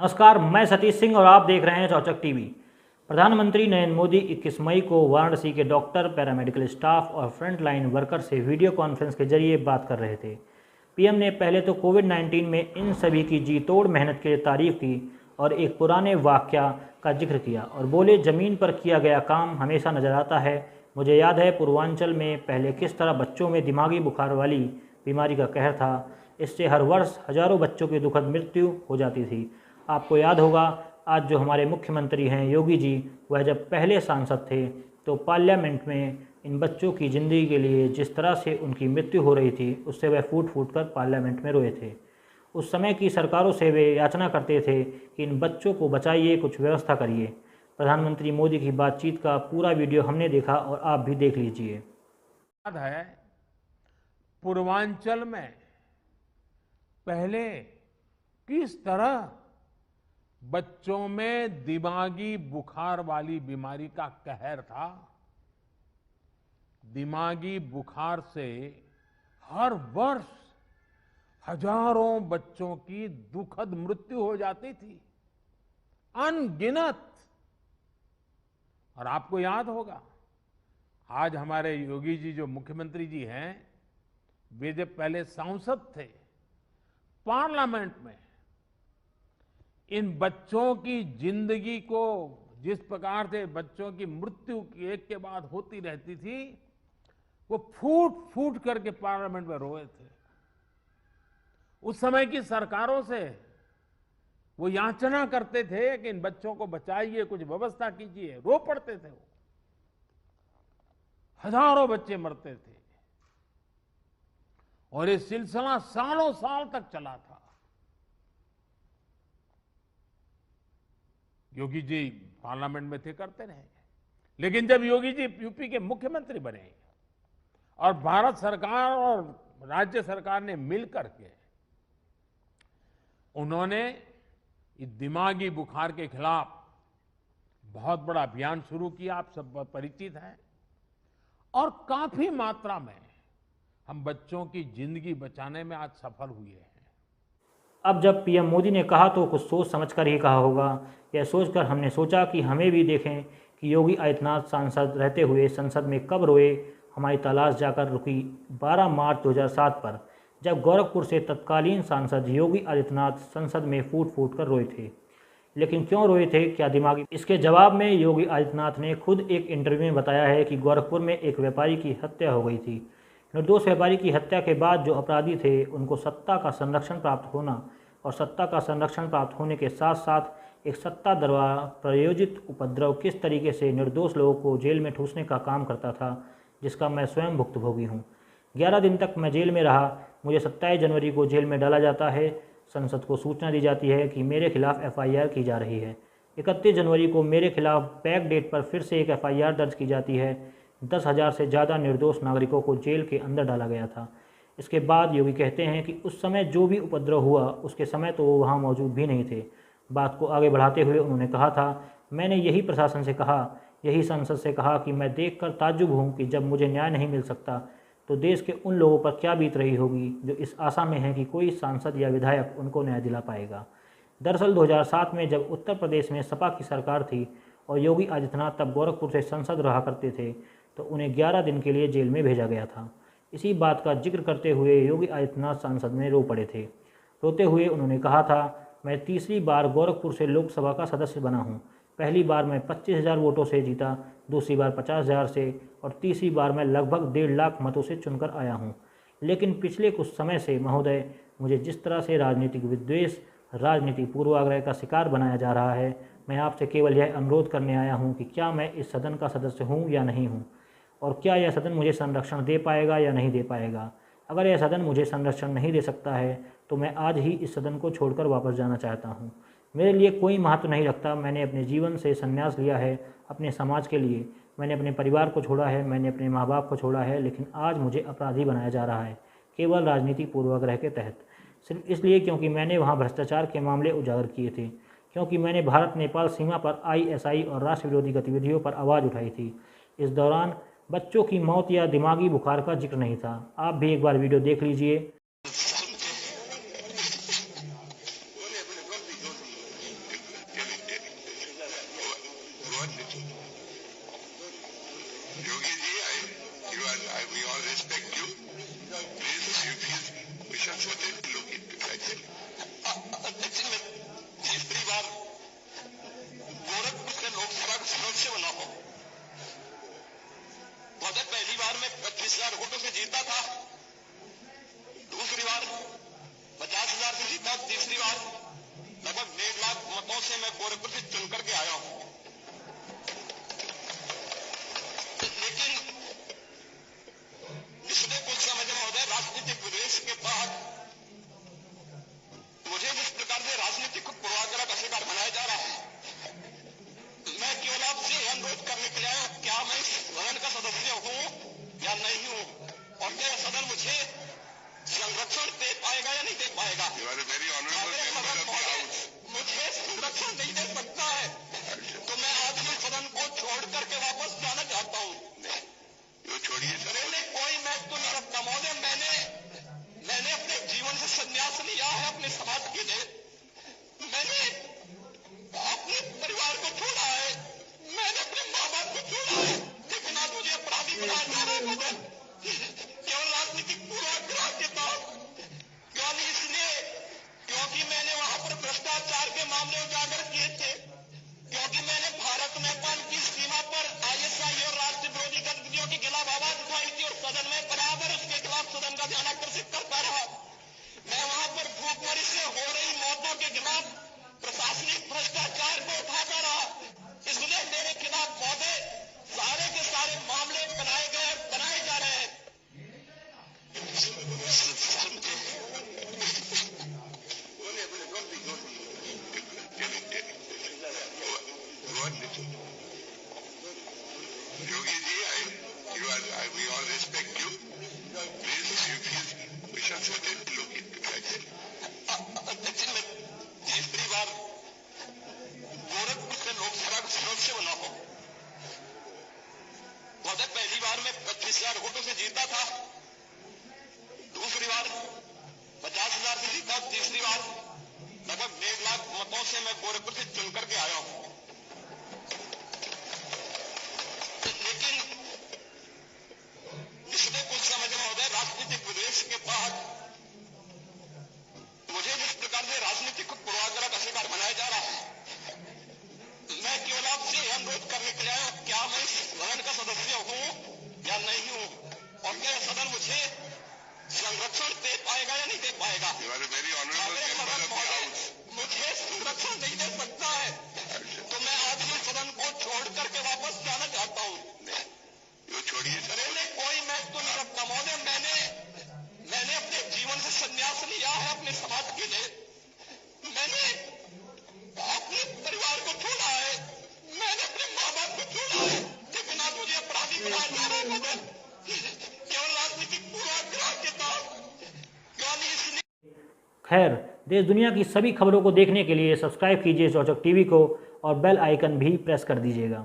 नमस्कार, मैं सतीश सिंह और आप देख रहे हैं चौचक टीवी। प्रधानमंत्री नरेंद्र मोदी 21 मई को वाराणसी के डॉक्टर, पैरामेडिकल स्टाफ और फ्रंटलाइन वर्कर से वीडियो कॉन्फ्रेंस के जरिए बात कर रहे थे। पीएम ने पहले तो कोविड-19 में इन सभी की जी तोड़ मेहनत के लिए तारीफ की और एक पुराने वाकया का जिक्र किया और बोले, ज़मीन पर किया गया काम हमेशा नज़र आता है। मुझे याद है पूर्वांचल में पहले किस तरह बच्चों में दिमागी बुखार वाली बीमारी का कहर था। इससे हर वर्ष हज़ारों बच्चों की दुखद मृत्यु हो जाती थी। आपको याद होगा, आज जो हमारे मुख्यमंत्री हैं योगी जी, वह जब पहले सांसद थे तो पार्लियामेंट में इन बच्चों की ज़िंदगी के लिए जिस तरह से उनकी मृत्यु हो रही थी, उससे वह फूट फूट कर पार्लियामेंट में रोए थे। उस समय की सरकारों से वे याचना करते थे कि इन बच्चों को बचाइए, कुछ व्यवस्था करिए। प्रधानमंत्री मोदी की बातचीत का पूरा वीडियो हमने देखा और आप भी देख लीजिए। याद है पूर्वांचल में पहले किस तरह बच्चों में दिमागी बुखार वाली बीमारी का कहर था। दिमागी बुखार से हर वर्ष हजारों बच्चों की दुखद मृत्यु हो जाती थी, अनगिनत। और आपको याद होगा, आज हमारे योगी जी जो मुख्यमंत्री जी हैं, वे जब पहले सांसद थे, पार्लियामेंट में इन बच्चों की जिंदगी को जिस प्रकार से बच्चों की मृत्यु एक के बाद होती रहती थी, वो फूट फूट करके पार्लियामेंट में रोए थे। उस समय की सरकारों से वो याचना करते थे कि इन बच्चों को बचाइए, कुछ व्यवस्था कीजिए, रो पड़ते थे वो। हजारों बच्चे मरते थे और ये सिलसिला सालों साल तक चला था। योगी जी पार्लियामेंट में थे, करते रहे। लेकिन जब योगी जी यूपी के मुख्यमंत्री बने और भारत सरकार और राज्य सरकार ने मिलकर के उन्होंने इस दिमागी बुखार के खिलाफ बहुत बड़ा अभियान शुरू किया, आप सब परिचित हैं। और काफी मात्रा में हम बच्चों की जिंदगी बचाने में आज सफल हुए हैं। अब जब पीएम मोदी ने कहा तो कुछ सोच समझकर ही कहा होगा। यह सोचकर हमने सोचा कि हमें भी देखें कि योगी आदित्यनाथ सांसद रहते हुए संसद में कब रोए। हमारी तलाश जाकर रुकी 12 मार्च 2007 पर, जब गोरखपुर से तत्कालीन सांसद योगी आदित्यनाथ संसद में फूट फूट कर रोए थे। लेकिन क्यों रोए थे, क्या दिमागी? इसके जवाब में योगी आदित्यनाथ ने खुद एक इंटरव्यू में बताया है कि गोरखपुर में एक व्यापारी की हत्या हो गई थी। निर्दोष व्यापारी की हत्या के बाद जो अपराधी थे, उनको सत्ता का संरक्षण प्राप्त होना और सत्ता का संरक्षण प्राप्त होने के साथ साथ एक सत्ता द्वारा प्रायोजित उपद्रव किस तरीके से निर्दोष लोगों को जेल में ठूसने का काम करता था, जिसका मैं स्वयं भुक्तभोगी हूँ। 11 दिन तक मैं जेल में रहा। मुझे 27 जनवरी को जेल में डाला जाता है। संसद को सूचना दी जाती है कि मेरे खिलाफ एफआईआर की जा रही है। 31 जनवरी को मेरे खिलाफ बैक डेट पर फिर से एक एफआईआर दर्ज की जाती है। 10,000 से ज़्यादा निर्दोष नागरिकों को जेल के अंदर डाला गया था। इसके बाद योगी कहते हैं कि उस समय जो भी उपद्रव हुआ, उसके समय तो वो वहाँ मौजूद भी नहीं थे। बात को आगे बढ़ाते हुए उन्होंने कहा था, मैंने यही प्रशासन से कहा, यही संसद से कहा कि मैं देखकर ताज्जुब हूँ कि जब मुझे न्याय नहीं मिल सकता तो देश के उन लोगों पर क्या बीत रही होगी जो इस आशा में हैं कि कोई सांसद या विधायक उनको न्याय दिला पाएगा। दरअसल 2007 में जब उत्तर प्रदेश में सपा की सरकार थी और योगी आदित्यनाथ तब गोरखपुर से सांसद रहा करते थे, तो उन्हें 11 दिन के लिए जेल में भेजा गया था। इसी बात का जिक्र करते हुए योगी आदित्यनाथ संसद में रो पड़े थे। रोते हुए उन्होंने कहा था, मैं तीसरी बार गोरखपुर से लोकसभा का सदस्य बना हूँ। पहली बार मैं 25,000 वोटों से जीता, दूसरी बार 50,000 से और तीसरी बार मैं लगभग 1.5 लाख मतों से चुनकर आया हूँ। लेकिन पिछले कुछ समय से महोदय, मुझे जिस तरह से राजनीतिक विद्वेष, राजनीतिक पूर्वाग्रह का शिकार बनाया जा रहा है, मैं आपसे केवल यह अनुरोध करने आया हूँ कि क्या मैं इस सदन का सदस्य हूँ या नहीं हूँ, और क्या यह सदन मुझे संरक्षण दे पाएगा या नहीं दे पाएगा। अगर यह सदन मुझे संरक्षण नहीं दे सकता है तो मैं आज ही इस सदन को छोड़कर वापस जाना चाहता हूँ। मेरे लिए कोई महत्व नहीं रखता। मैंने अपने जीवन से संन्यास लिया है अपने समाज के लिए। मैंने अपने परिवार को छोड़ा है, मैंने अपने माँ बाप को छोड़ा है, लेकिन आज मुझे अपराधी बनाया जा रहा है केवल राजनीतिक पूर्वाग्रह के तहत। सिर्फ इसलिए क्योंकि मैंने वहाँ भ्रष्टाचार के मामले उजागर किए थे, क्योंकि मैंने भारत नेपाल सीमा पर आईएसआई और राष्ट्र विरोधी गतिविधियों पर आवाज़ उठाई थी। इस दौरान बच्चों की मौत या दिमागी बुखार का जिक्र नहीं था। आप भी एक बार वीडियो देख लीजिए। on, Nitin. Yogi ji, we all respect you. Please, we shall certainly look into that. अध्यक्ष में तीसरी बार गोरखपुर से लोकसभा का सदस्य बना हो। पहली बार में 25,000 वोटों से जीता था, दूसरी बार 50,000 से जीता, तीसरी बार लगभग 1.5 लाख मतों से मैं गोरखपुर से चुन करके आया हूं। लेकिन पिछले कुछ समय में महोदय राजनीतिक विद्वेष के बाद मुझे जिस प्रकार से राजनीतिक पूर्वाग्रह का शिकार बनाया जा रहा है, मैं केवल आपसे अनुरोध करने के लिए आया, क्या मैं इस सदन का सदस्य हूं या नहीं हूं, और क्या सदन मुझे संरक्षण दे पाएगा या नहीं दे पाएगा। मुझे संरक्षण नहीं दे सकता है तो मैं आज भी सदन को छोड़ करके वापस जाना चाहता हूं। छोड़िए, मैंने कोई महत्व नहीं रखता महोदय। मैंने अपने जीवन से संन्यास लिया है अपने समाज के लिए। मैंने अपने परिवार को छोड़ा है, मैंने अपने माँ बाप को छोड़ा है, लेकिन आज मुझे अपराधी बनाया जा रहा है महोदय, केवल राजनीतिक पूर्वाग्रह के तहत। केवल इसलिए क्योंकि मैंने वहां पर भ्रष्टाचार के मामले उजागर किए थे, क्योंकि मैंने भारत नेपाल की सीमा पर ISI और राष्ट्र विरोधी गतिविधियों के खिलाफ आवाज उठाई थी और सदन में बराबर उसके खिलाफ सदन का ध्यान आकर्षित करता रहा। मैं वहां पर भूखमरी से हो रही मौतों के खिलाफ प्रशासनिक भ्रष्टाचार को उठाता रहा। इसलिए मेरे खिलाफ महोदय सारे के सारे मामले बनाए जा रहे हैं। Yogi ji, we all respect you. Please, we shall certainly look into that. अध्यक्ष में तीसरी बार गोरखपुर से लोकसभा का सदस्य बना हो। पहली बार में 25,000 वोटों से जीता था, दूसरी बार 50,000 से जीता, तीसरी बार लगभग 1.5 लाख मतों से मैं गोरखपुर से चुन करके आया हूं। लेकिन पिछले कुछ समय में महोदय राजनीतिक विद्वेष के बाद मुझे जिस प्रकार से राजनीतिक पूर्वाग्रह का शिकार बनाया जा रहा है, मैं केवल आपसे अनुरोध करने के लिए आया, क्या मैं इस सदन का सदस्य हूं या नहीं हूं, और क्या सदन मुझे संरक्षण दे पाएगा या नहीं दे पाएगा। मुझे संरक्षण नहीं दे सकता है तो मैं आज भी सदन को छोड़ करके वापस जाना चाहता हूं। छोड़िए, मैंने कोई महत्व नहीं रखता महोदय। मैंने अपने जीवन से संन्यास लिया है अपने समाज के लिए। मैंने अपने परिवार को छोड़ा है, मैंने अपने माँ बाप को छोड़ा है, लेकिन आज मुझे अपराधी बनाया जा रहा है महोदय, केवल राजनीतिक पूर्वाग्रह के तहत। केवल इसलिए। खैर, देश दुनिया की सभी खबरों को देखने के लिए सब्सक्राइब कीजिए चौचक टीवी को और बेल आइकन भी प्रेस कर दीजिएगा।